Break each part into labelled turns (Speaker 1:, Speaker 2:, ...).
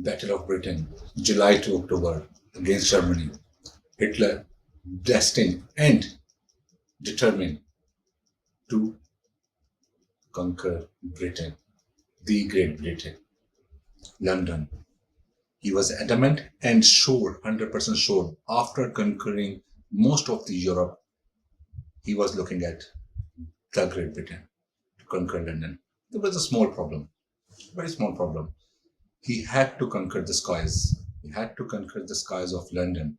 Speaker 1: Battle of Britain, July to October against Germany. Hitler destined and determined to conquer Britain, the Great Britain, London. He was adamant and sure, 100% sure, after conquering most of the Europe, he was looking at the Great Britain to conquer London. There was a small problem, very small problem. He had to conquer the skies. He had to conquer the skies of London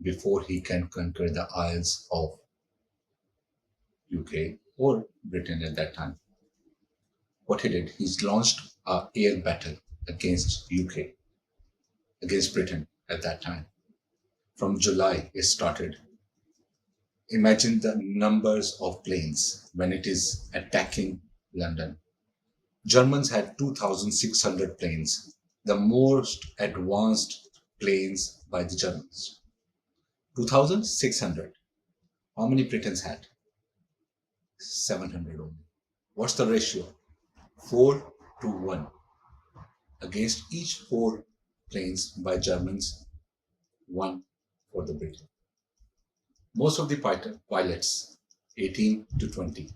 Speaker 1: before he can conquer the Isles of UK or Britain at that time. What he did, he's launched a air battle against UK, against Britain at that time. From July, it started. Imagine the numbers of planes when it is attacking London. Germans had 2,600 planes, the most advanced planes by the Germans. 2,600. How many Britons had? 700 only. What's the ratio? 4 to 1. Against each 4 planes by Germans, 1 for the Britain. Most of the pilots, 18 to 20,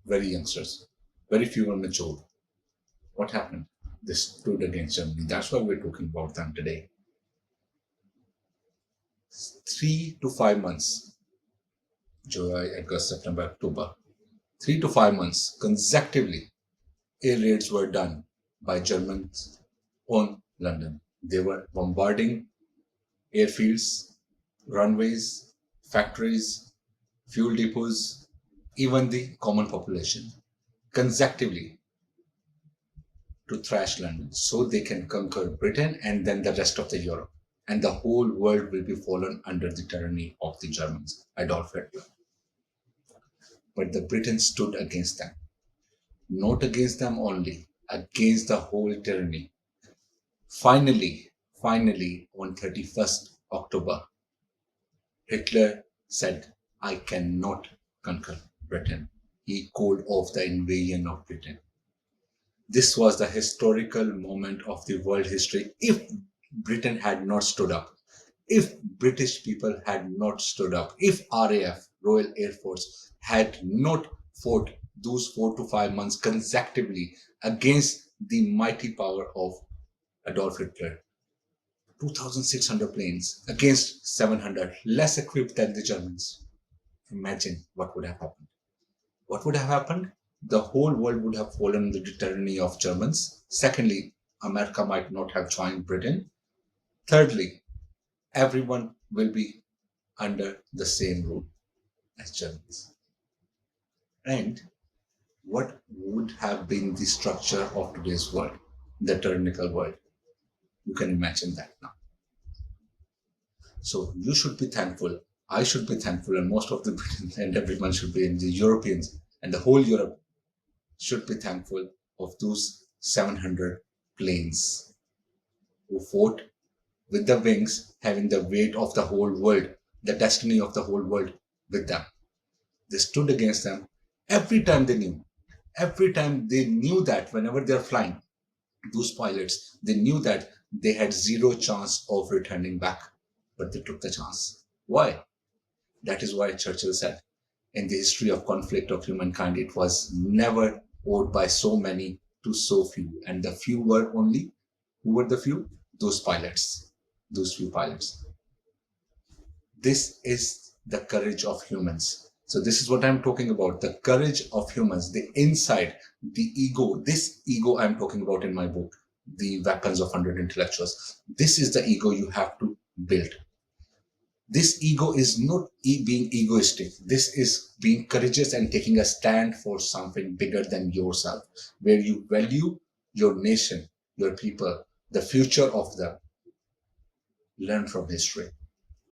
Speaker 1: very youngsters, very few were mature. What happened? They stood against Germany. That's why we're talking about them today. 3 to 5 months, July, August, September, October, 3 to 5 months consecutively, air raids were done by Germans on London. They were bombarding airfields, runways, factories, fuel depots, even the common population, consecutively to thrash London so they can conquer Britain and then the rest of the Europe. And the whole world will be fallen under the tyranny of the Germans, Adolf Hitler. But the Britons stood against them. Not against them only, against the whole tyranny. Finally, on 31st October, Hitler said, I cannot conquer Britain. He called off the invasion of Britain. This was the historical moment of the world history. If Britain had not stood up, if British people had not stood up, if RAF, Royal Air Force, had not fought those 4 to 5 months consecutively against the mighty power of Adolf Hitler, 2,600 planes against 700, less equipped than the Germans. Imagine what would have happened. What would have happened? The whole world would have fallen under the tyranny of Germans. Secondly, America might not have joined Britain. Thirdly, everyone will be under the same rule as Germans. And what would have been the structure of today's world, the tyrannical world? You can imagine that now. So you should be thankful. I should be thankful, and most of the Britons and everyone should be, in the Europeans and the whole Europe should be thankful of those 700 planes who fought with the wings, having the weight of the whole world, the destiny of the whole world with them. They stood against them every time every time they knew that whenever they're flying, those pilots, they knew that they had zero chance of returning back, but they took the chance. Why? That is why Churchill said, in the history of conflict of humankind, it was never owed by so many to so few. And the few were only, who were the few? Those pilots, those few pilots. This is the courage of humans. So this is what I'm talking about, the courage of humans, the inside, the ego. This ego I'm talking about in my book, The Weapons of 100 Intellectuals. This is the ego you have to build. This ego is not being egoistic. This is being courageous and taking a stand for something bigger than yourself, where you value your nation, your people, the future of them. Learn from history.